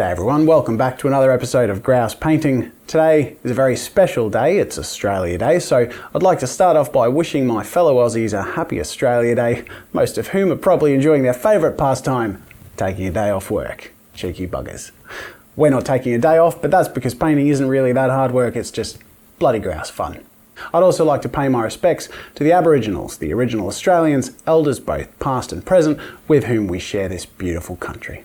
G'day everyone, welcome back to another episode of Grouse Painting. Today is a very special day, it's Australia Day, so I'd like to start off by wishing my fellow Aussies a happy Australia Day, most of whom are probably enjoying their favourite pastime, taking a day off work. Cheeky buggers. We're not taking a day off, but that's because painting isn't really that hard work, it's just bloody grouse fun. I'd also like to pay my respects to the Aboriginals, the original Australians, elders both past and present, with whom we share this beautiful country.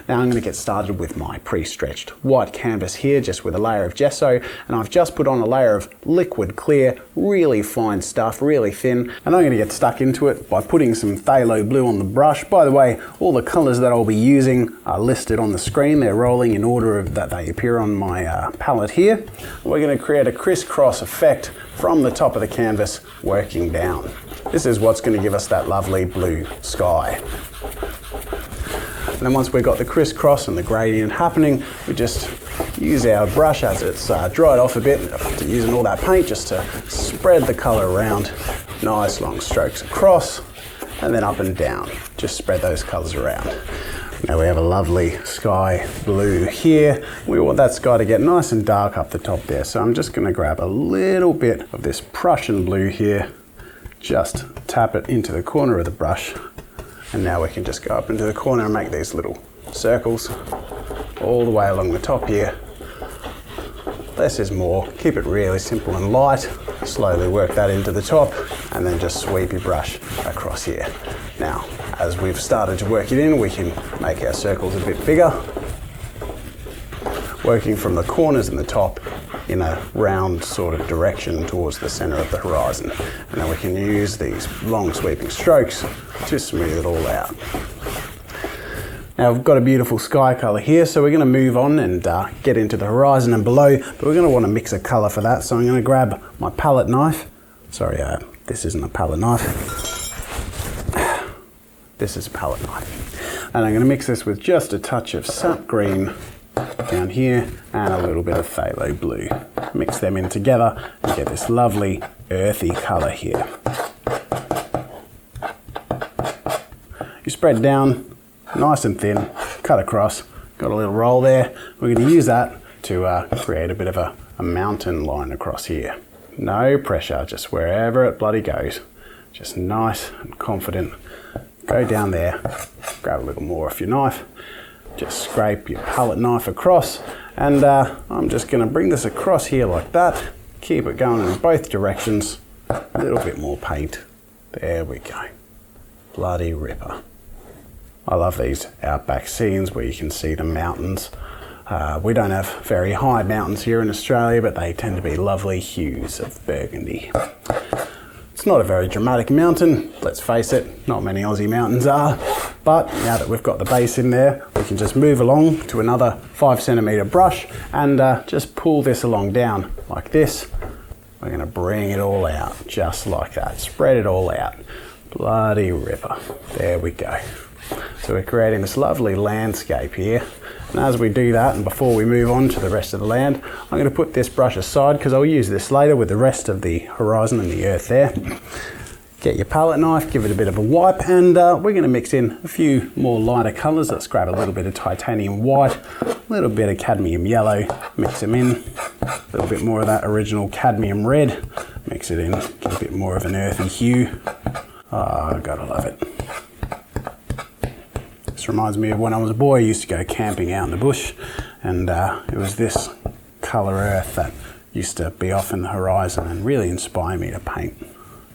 Now I'm going to get started with my pre-stretched white canvas here, just with a layer of gesso, and I've just put on a layer of liquid clear, really fine stuff, really thin, and I'm going to get stuck into it by putting some phthalo blue on the brush. By the way, all the colours that I'll be using are listed on the screen. They're rolling in order that they appear on my palette here. We're going to create a crisscross effect from the top of the canvas working down. This is what's going to give us that lovely blue sky. And then once we've got the crisscross and the gradient happening, we just use our brush as it's dried off a bit, after using all that paint, just to spread the colour around. Nice long strokes across and then up and down. Just spread those colours around. Now we have a lovely sky blue here. We want that sky to get nice and dark up the top there. So I'm just going to grab a little bit of this Prussian blue here, just tap it into the corner of the brush. And now we can just go up into the corner and make these little circles all the way along the top here. Less is more. Keep it really simple and light. Slowly work that into the top and then just sweep your brush across here. Now, as we've started to work it in, we can make our circles a bit bigger. Working from the corners and the top in a round sort of direction towards the center of the horizon. And then we can use these long sweeping strokes to smooth it all out. Now we've got a beautiful sky color here, so we're going to move on and get into the horizon and below, but we're going to want to mix a color for that. So I'm going to grab my palette knife. Sorry, this isn't a palette knife. This is a palette knife. And I'm going to mix this with just a touch of sap green down here and a little bit of phthalo blue. Mix them in together and get this lovely earthy colour here. You spread down nice and thin, cut across, got a little roll there. We're going to use that to create a bit of a mountain line across here. No pressure, just wherever it bloody goes. Just nice and confident. Go down there, grab a little more off your knife. Just scrape your palette knife across, and I'm just going to bring this across here like that. Keep it going in both directions. A little bit more paint. There we go. Bloody ripper. I love these outback scenes where you can see the mountains. We don't have very high mountains here in Australia, but they tend to be lovely hues of burgundy. It's not a very dramatic mountain, let's face it, not many Aussie mountains are, but now that we've got the base in there, we can just move along to another 5cm brush and just pull this along down like this. We're going to bring it all out, just like that, spread it all out. Bloody ripper, there we go. So we're creating this lovely landscape here. And as we do that, and before we move on to the rest of the land, I'm going to put this brush aside because I'll use this later with the rest of the horizon and the earth there. Get your palette knife, give it a bit of a wipe, and we're going to mix in a few more lighter colours. Let's grab a little bit of titanium white, a little bit of cadmium yellow, mix them in, a little bit more of that original cadmium red, mix it in, get a bit more of an earthy hue. Oh, gotta love it. This reminds me of when I was a boy. I used to go camping out in the bush, and it was this colour earth that used to be off in the horizon and really inspire me to paint.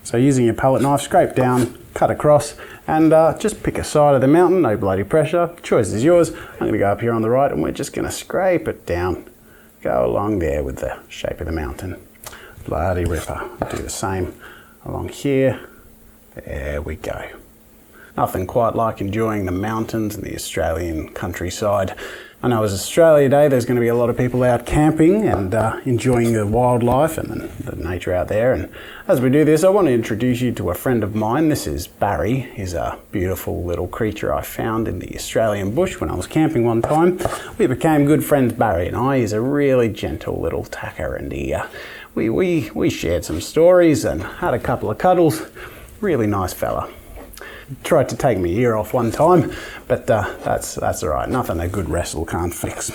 So using your palette knife, scrape down, cut across, and just pick a side of the mountain, no bloody pressure, choice is yours. I'm going to go up here on the right and we're just going to scrape it down, go along there with the shape of the mountain. Bloody ripper. Do the same along here. There we go. Nothing quite like enjoying the mountains and the Australian countryside. I know it's Australia Day, there's going to be a lot of people out camping and enjoying the wildlife and the nature out there. And as we do this, I want to introduce you to a friend of mine. This is Barry. He's a beautiful little creature I found in the Australian bush when I was camping one time. We became good friends, Barry and I. He's a really gentle little tacker, and we shared some stories and had a couple of cuddles. Really nice fella. Tried to take my ear off one time, but that's all right. Nothing a good wrestle can't fix.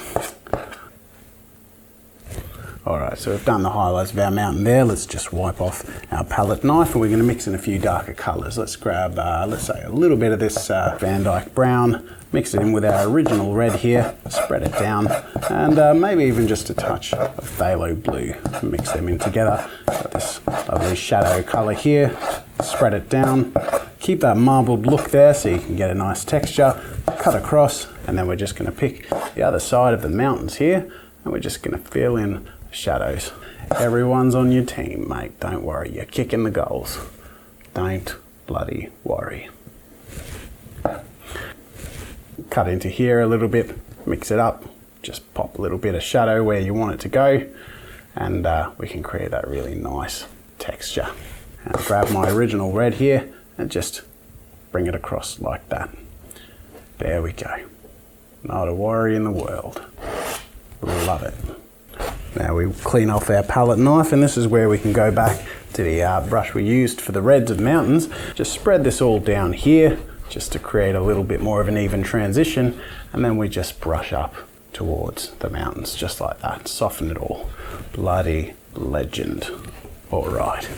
Alright, so we've done the highlights of our mountain there. Let's just wipe off our palette knife and we're going to mix in a few darker colours. Let's grab, let's say, a little bit of this Van Dyke brown, mix it in with our original red here, spread it down, and maybe even just a touch of phthalo blue. Mix them in together. Got this lovely shadow colour here, spread it down. Keep that marbled look there so you can get a nice texture. Cut across, and then we're just going to pick the other side of the mountains here, and we're just going to fill in shadows. Everyone's on your team, mate. Don't worry. You're kicking the goals. Don't bloody worry. Cut into here a little bit, mix it up, just pop a little bit of shadow where you want it to go, and we can create that really nice texture. And grab my original red here and just bring it across like that. There we go. Not a worry in the world. Love it. Now we clean off our palette knife, and this is where we can go back to the brush we used for the reds of mountains. Just spread this all down here just to create a little bit more of an even transition, and then we just brush up towards the mountains just like that. Soften it all. Bloody legend. All right,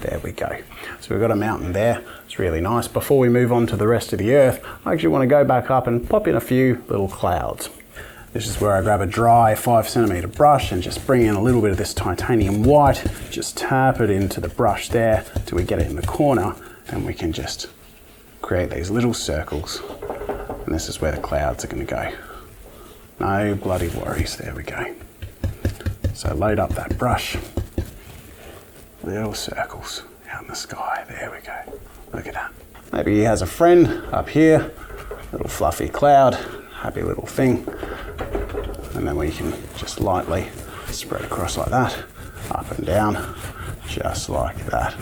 there we go. So we've got a mountain there. It's really nice. Before we move on to the rest of the earth, I actually want to go back up and pop in a few little clouds. This is where I grab a dry 5cm brush and just bring in a little bit of this titanium white, just tap it into the brush there till we get it in the corner, and we can just create these little circles. And this is where the clouds are going to go. No bloody worries, there we go. So load up that brush, little circles out in the sky, there we go. Look at that. Maybe he has a friend up here, little fluffy cloud, happy little thing. And then we can just lightly spread across like that, up and down, just like that.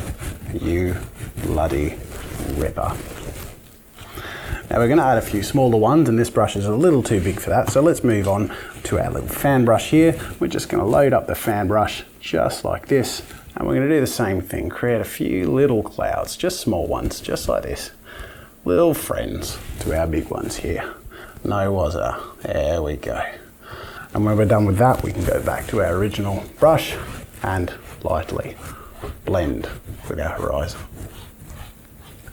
You bloody ripper. Now we're going to add a few smaller ones, and this brush is a little too big for that, so let's move on to our little fan brush here. We're just going to load up the fan brush just like this, and we're going to do the same thing, create a few little clouds, just small ones, just like this. Little friends to our big ones here. No wazza. There we go. And when we're done with that, we can go back to our original brush and lightly blend with our horizon.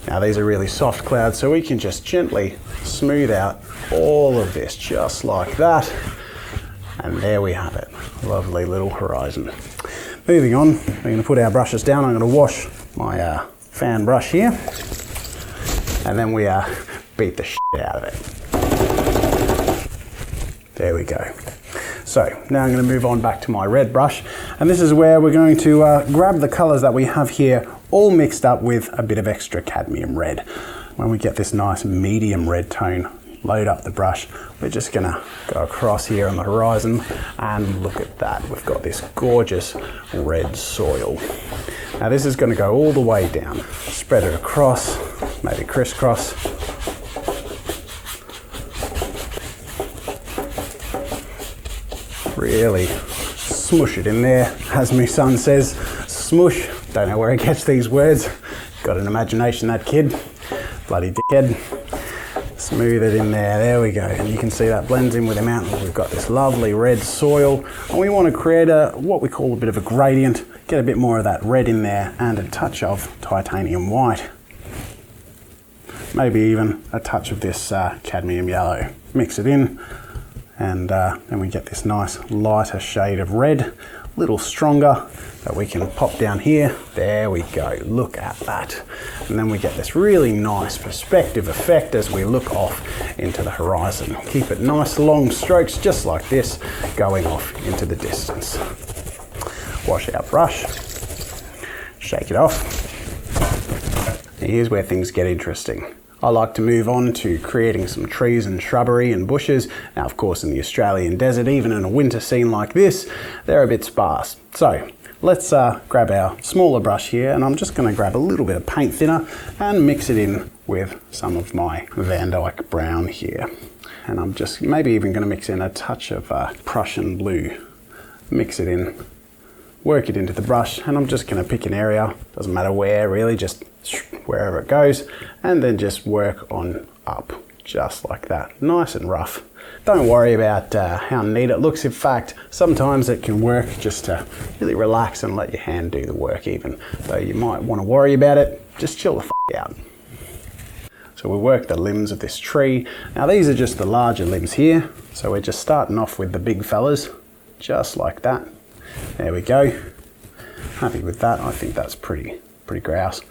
Now these are really soft clouds, so we can just gently smooth out all of this just like that. And there we have it. Lovely little horizon. Moving on, we're going to put our brushes down. I'm going to wash my fan brush here. And then we beat the shit out of it. There we go. So now I'm going to move on back to my red brush, and this is where we're going to grab the colours that we have here all mixed up with a bit of extra cadmium red. When we get this nice medium red tone, load up the brush, we're just going to go across here on the horizon, and look at that, we've got this gorgeous red soil. Now this is going to go all the way down, spread it across, maybe crisscross. Really smush it in there, as my son says, smush. Don't know where he gets these words. Got an imagination, that kid. Bloody dickhead. Smooth it in there we go. And you can see that blends in with the mountain. We've got this lovely red soil, and we want to create what we call a bit of a gradient, get a bit more of that red in there and a touch of titanium white. Maybe even a touch of this cadmium yellow. Mix it in. And then we get this nice lighter shade of red, a little stronger, that we can pop down here. There we go, look at that. And then we get this really nice perspective effect as we look off into the horizon. Keep it nice long strokes just like this, going off into the distance. Wash our brush, shake it off. And here's where things get interesting. I like to move on to creating some trees and shrubbery and bushes. Now, of course, in the Australian desert, even in a winter scene like this, they're a bit sparse. So let's grab our smaller brush here, and I'm just going to grab a little bit of paint thinner and mix it in with some of my Van Dyke brown here. And I'm just maybe even going to mix in a touch of Prussian blue. Mix it in, work it into the brush, and I'm just going to pick an area, doesn't matter where really, just wherever it goes, and then just work on up, just like that, nice and rough. Don't worry about how neat it looks. In fact, sometimes it can work just to really relax and let your hand do the work, even though you might want to worry about it. Just chill the f out. So we work the limbs of this tree. Now these are just the larger limbs here. So we're just starting off with the big fellas, just like that. There we go. Happy with that. I think that's pretty grouse.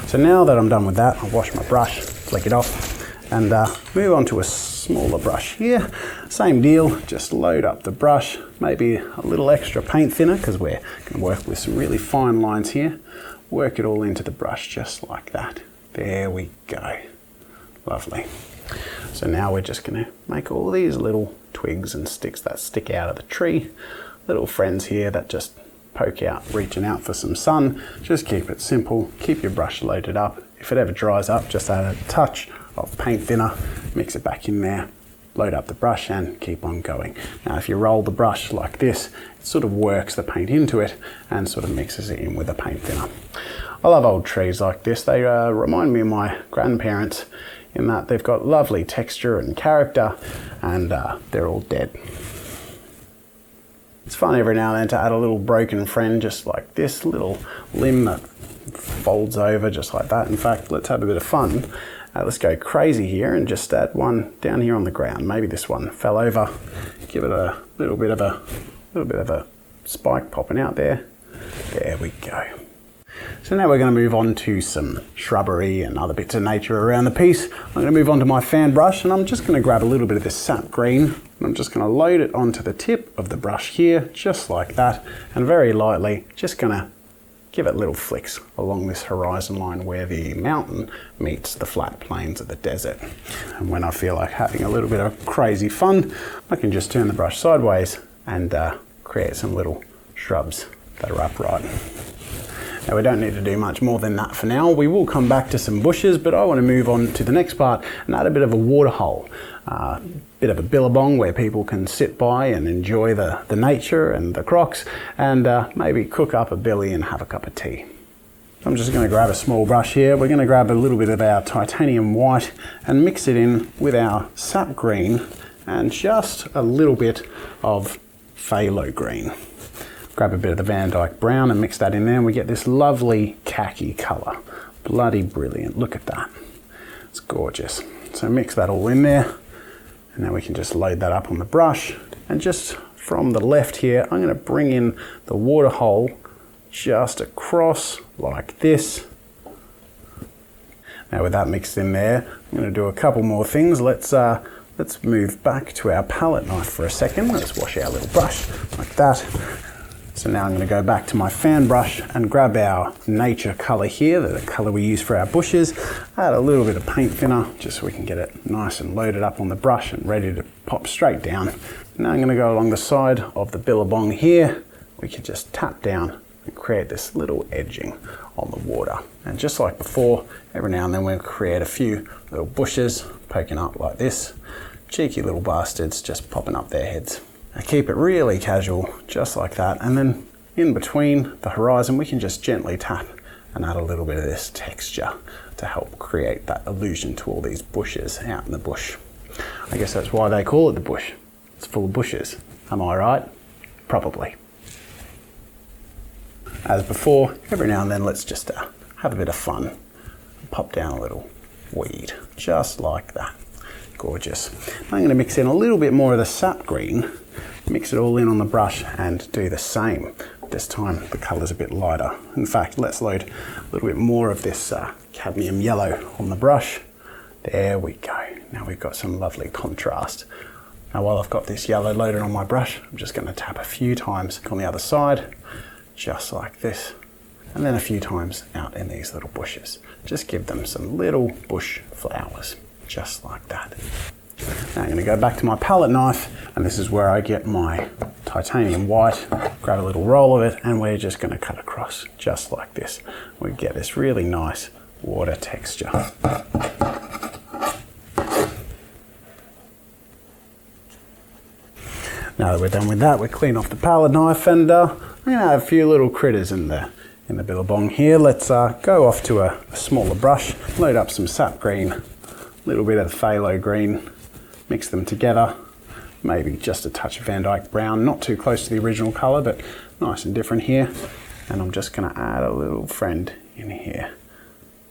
So now that I'm done with that, I'll wash my brush, flick it off, and move on to a smaller brush here. Same deal, just load up the brush, maybe a little extra paint thinner because we're going to work with some really fine lines here. Work it all into the brush just like that. There we go. Lovely. So now we're just going to make all these little twigs and sticks that stick out of the tree. Little friends here that just poke out, reaching out for some sun. Just keep it simple. Keep your brush loaded up. If it ever dries up, just add a touch of paint thinner, mix it back in there, load up the brush and keep on going. Now if you roll the brush like this, it sort of works the paint into it and sort of mixes it in with the paint thinner. I love old trees like this. They remind me of my grandparents in that they've got lovely texture and character, and they're all dead. It's fun every now and then to add a little broken friend just like this, little limb that folds over just like that. In fact, let's have a bit of fun. Let's go crazy here and just add one down here on the ground. Maybe this one fell over. Give it a little bit of a spike popping out there. There we go. So now we're going to move on to some shrubbery and other bits of nature around the piece. I'm going to move on to my fan brush, and I'm just going to grab a little bit of this sap green, and I'm just going to load it onto the tip of the brush here, just like that, and very lightly just going to give it little flicks along this horizon line where the mountain meets the flat plains of the desert. And when I feel like having a little bit of crazy fun, I can just turn the brush sideways and create some little shrubs that are upright. Now we don't need to do much more than that for now. We will come back to some bushes, but I want to move on to the next part and add a bit of a water hole. Bit of a billabong where people can sit by and enjoy the nature and the crocs, and maybe cook up a billy and have a cup of tea. I'm just going to grab a small brush here. We're going to grab a little bit of our titanium white and mix it in with our sap green and just a little bit of phthalo green. Grab a bit of the Van Dyke brown and mix that in there, and we get this lovely khaki colour. Bloody brilliant, look at that. It's gorgeous. So mix that all in there, and now we can just load that up on the brush. And just from the left here, I'm going to bring in the water hole just across like this. Now with that mixed in there, I'm going to do a couple more things. Let's move back to our palette knife for a second. Let's wash our little brush like that. So now I'm going to go back to my fan brush and grab our nature colour here, the colour we use for our bushes, add a little bit of paint thinner just so we can get it nice and loaded up on the brush and ready to pop straight down. Now I'm going to go along the side of the billabong here. We can just tap down and create this little edging on the water. And just like before, every now and then we'll create a few little bushes poking up like this. Cheeky little bastards just popping up their heads. Now keep it really casual, just like that, and then in between the horizon we can just gently tap and add a little bit of this texture to help create that illusion to all these bushes out in the bush. I guess that's why they call it the bush. It's full of bushes. Am I right? Probably. As before, every now and then let's just have a bit of fun. Pop down a little weed, just like that. Gorgeous. I'm going to mix in a little bit more of the sap green, mix it all in on the brush and do the same. This time the colour's a bit lighter. In fact, let's load a little bit more of this cadmium yellow on the brush. There we go. Now we've got some lovely contrast. Now while I've got this yellow loaded on my brush, I'm just going to tap a few times on the other side, just like this, and then a few times out in these little bushes. Just give them some little bush flowers, just like that. Now I'm going to go back to my palette knife, and this is where I get my titanium white, grab a little roll of it, and we're just going to cut across just like this. We get this really nice water texture. Now that we're done with that, we clean off the palette knife, and I'm going to have a few little critters in the in the billabong here. Let's go off to a smaller brush, load up some sap green, a little bit of phthalo green, mix them together, maybe just a touch of Van Dyke brown, not too close to the original colour, but nice and different here. And I'm just going to add a little friend in here.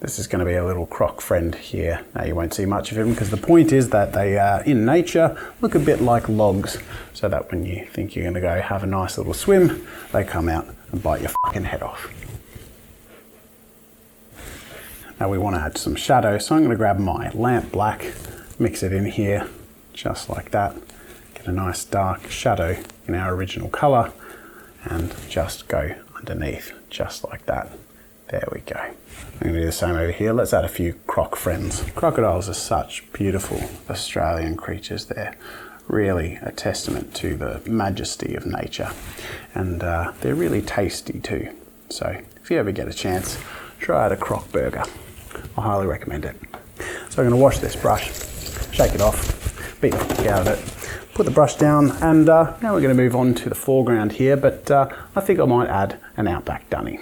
This is going to be a little croc friend here. Now you won't see much of him because the point is that they in nature look a bit like logs, so that when you think you're going to go have a nice little swim, they come out and bite your fucking head off. Now we want to add some shadow, so I'm going to grab my lamp black, mix it in here just like that, get a nice dark shadow in our original colour, and just go underneath just like that. There we go. I'm going to do the same over here. Let's add a few croc friends. Crocodiles are such beautiful Australian creatures. They're really a testament to the majesty of nature, and they're really tasty too. So if you ever get a chance, try out a croc burger. I highly recommend it. So I'm going to wash this brush, shake it off, beat the fuck out of it, put the brush down, and now we're going to move on to the foreground here, but I think I might add an outback dunny.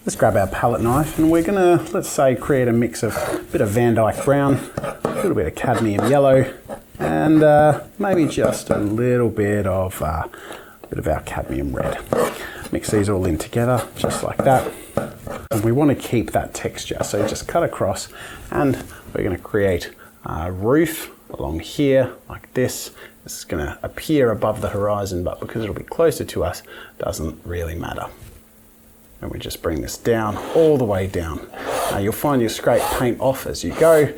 Let's grab our palette knife and we're going to, let's say, create a mix of a bit of Van Dyke brown, a little bit of cadmium yellow, and maybe just a little bit of our cadmium red. Mix these all in together just like that. And we want to keep that texture, so just cut across, and we're going to create a roof along here like this. This is going to appear above the horizon, but because it'll be closer to us, doesn't really matter. And we just bring this down, all the way down. Now you'll find you scrape paint off as you go.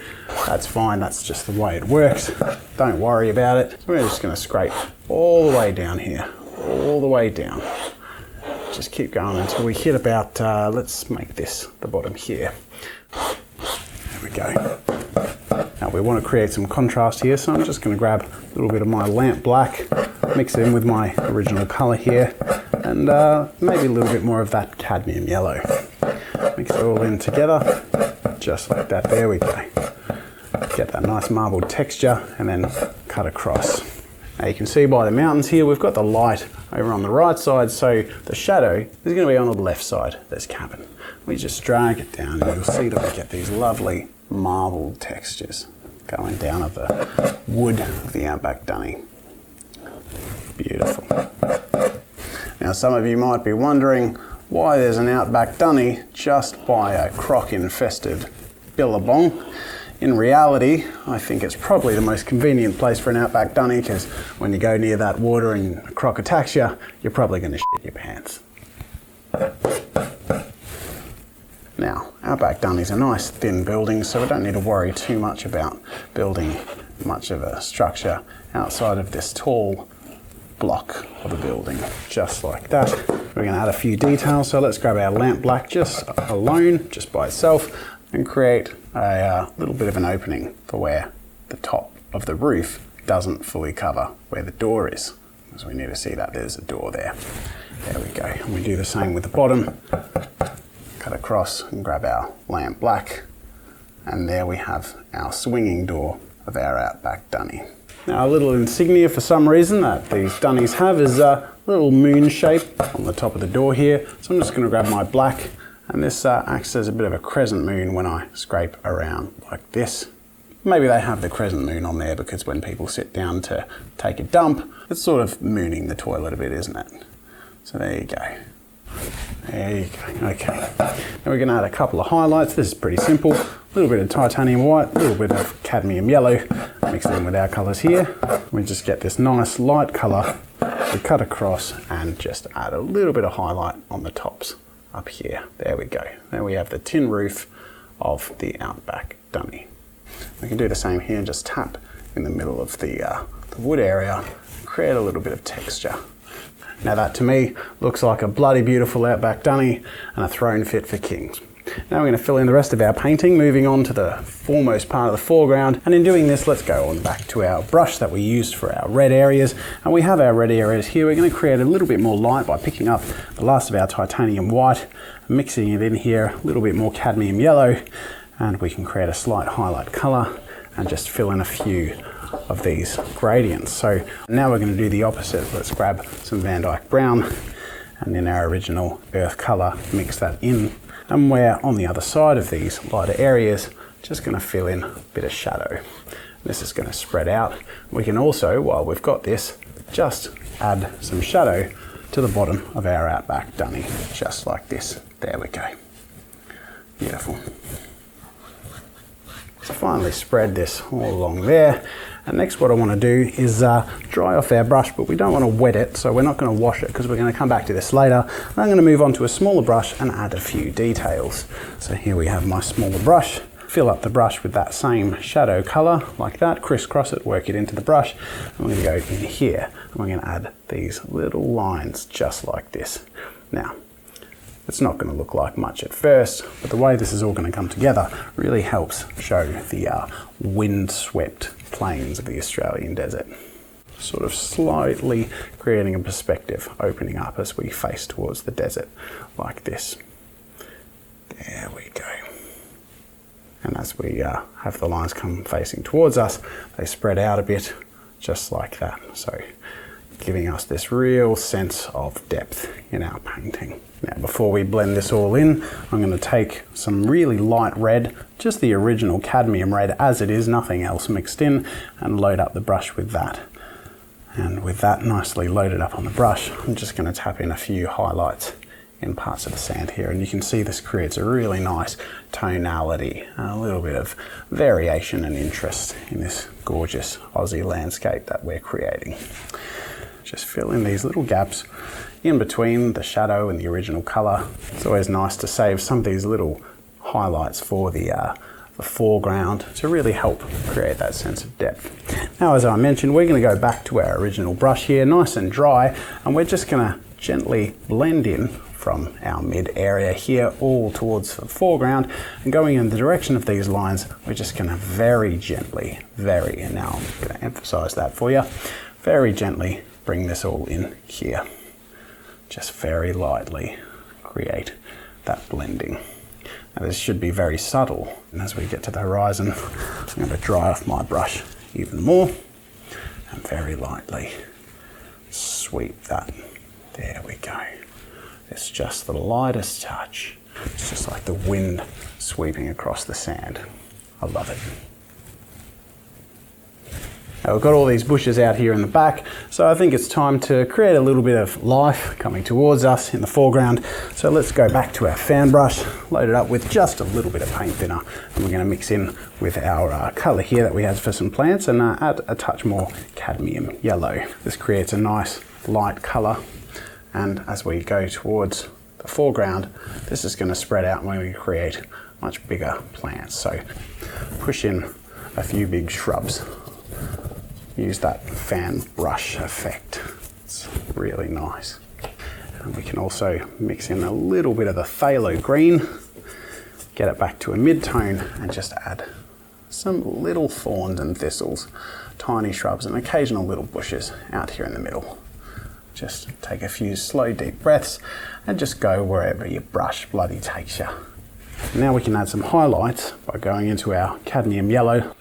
That's fine, that's just the way it works. Don't worry about it. So we're just going to scrape all the way down here, all the way down. Just keep going until we hit about, let's make this the bottom here. There we go. Now we want to create some contrast here, so I'm just going to grab a little bit of my lamp black, mix it in with my original colour here, and maybe a little bit more of that cadmium yellow. Mix it all in together, just like that. There we go. Get that nice marbled texture, and then cut across. Now you can see by the mountains here, we've got the light over on the right side, so the shadow is going to be on the left side of this cabin. We just drag it down, and you'll see that we get these lovely marbled textures going down at the wood of the outback dunny. Beautiful. Now some of you might be wondering why there's an outback dunny just by a croc-infested billabong. In reality, I think it's probably the most convenient place for an outback dunny, because when you go near that water and a croc attacks you, you're probably going to shit your pants. Now, outback dunnies are nice thin buildings, so we don't need to worry too much about building much of a structure outside of this tall block of a building, just like that. We're going to add a few details, so let's grab our lamp black just alone, just by itself, and create a little bit of an opening for where the top of the roof doesn't fully cover where the door is, because we need to see that there's a door there. There we go. And we do the same with the bottom. Cut across and grab our lamp black, and there we have our swinging door of our outback dunny. Now a little insignia for some reason that these dunnies have is a little moon shape on the top of the door here, so I'm just going to grab my black, and this acts as a bit of a crescent moon when I scrape around like this. Maybe they have the crescent moon on there because when people sit down to take a dump, it's sort of mooning the toilet a bit, isn't it? So there you go. There you go. Okay. Now we're going to add a couple of highlights. This is pretty simple. A little bit of titanium white, a little bit of cadmium yellow. Mix it in with our colours here. We just get this nice light colour. We cut across and just add a little bit of highlight on the tops up here. There we go. There we have the tin roof of the outback dunny. We can do the same here, just tap in the middle of the wood area, create a little bit of texture. Now that to me looks like a bloody beautiful outback dunny and a throne fit for kings. Now we're going to fill in the rest of our painting, moving on to the foremost part of the foreground, and in doing this let's go on back to our brush that we used for our red areas, and we have our red areas here. We're going to create a little bit more light by picking up the last of our titanium white, mixing it in here, a little bit more cadmium yellow, and we can create a slight highlight colour and just fill in a few of these gradients. So now we're going to do the opposite. Let's grab some Van Dyke brown and in our original earth colour, mix that in. And we're on the other side of these lighter areas, just going to fill in a bit of shadow. This is going to spread out. We can also, while we've got this, just add some shadow to the bottom of our outback dunny, just like this. There we go. Beautiful. So finally spread this all along there. And next what I want to do is dry off our brush, but we don't want to wet it, so we're not going to wash it because we're going to come back to this later. And I'm going to move on to a smaller brush and add a few details. So here we have my smaller brush. Fill up the brush with that same shadow colour, like that, crisscross it, work it into the brush. And we're going to go in here and we're going to add these little lines just like this. Now, it's not going to look like much at first, but the way this is all going to come together really helps show the wind-swept plains of the Australian desert. Sort of slightly creating a perspective, opening up as we face towards the desert, like this. There we go. And as we have the lines come facing towards us, they spread out a bit, just like that. So giving us this real sense of depth in our painting. Now before we blend this all in, I'm going to take some really light red, just the original cadmium red as it is, nothing else mixed in, and load up the brush with that. And with that nicely loaded up on the brush, I'm just going to tap in a few highlights in parts of the sand here, and you can see this creates a really nice tonality and a little bit of variation and interest in this gorgeous Aussie landscape that we're creating. Just fill in these little gaps in between the shadow and the original colour. It's always nice to save some of these little highlights for the foreground to really help create that sense of depth. Now, as I mentioned, we're going to go back to our original brush here, nice and dry, and we're just going to gently blend in from our mid area here all towards the foreground, and going in the direction of these lines, we're just going to very gently, and now I'm going to emphasize that for you, very gently bring this all in here. Just very lightly create that blending. Now this should be very subtle, and as we get to the horizon, I'm going to dry off my brush even more and very lightly sweep that. There we go. It's just the lightest touch. It's just like the wind sweeping across the sand. I love it. Now we've got all these bushes out here in the back, so I think it's time to create a little bit of life coming towards us in the foreground. So let's go back to our fan brush, load it up with just a little bit of paint thinner, and we're going to mix in with our colour here that we had for some plants, and add a touch more cadmium yellow. This creates a nice light colour, and as we go towards the foreground, this is going to spread out when we create much bigger plants. So push in a few big shrubs. Use that fan brush effect. It's really nice. And we can also mix in a little bit of the phthalo green, get it back to a mid-tone, and just add some little thorns and thistles, tiny shrubs and occasional little bushes out here in the middle. Just take a few slow deep breaths and just go wherever your brush bloody takes you. Now we can add some highlights by going into our cadmium yellow.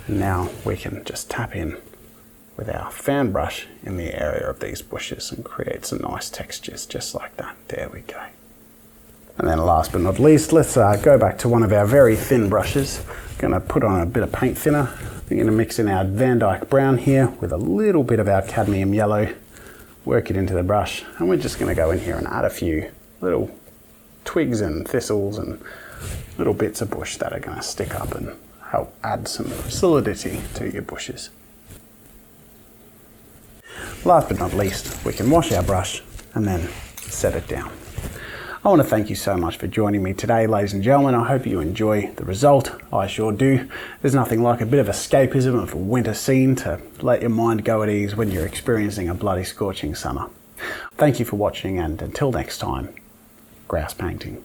And now we can just tap in with our fan brush in the area of these bushes and create some nice textures just like that. There we go. And then last but not least, let's go back to one of our very thin brushes. Going to put on a bit of paint thinner. We're going to mix in our Van Dyke brown here with a little bit of our cadmium yellow, work it into the brush, and we're just going to go in here and add a few little twigs and thistles and little bits of bush that are going to stick up and help add some solidity to your bushes. Last but not least, we can wash our brush and then set it down. I want to thank you so much for joining me today, ladies and gentlemen. I hope you enjoy the result. I sure do. There's nothing like a bit of escapism of a winter scene to let your mind go at ease when you're experiencing a bloody scorching summer. Thank you for watching, and until next time, grouse painting.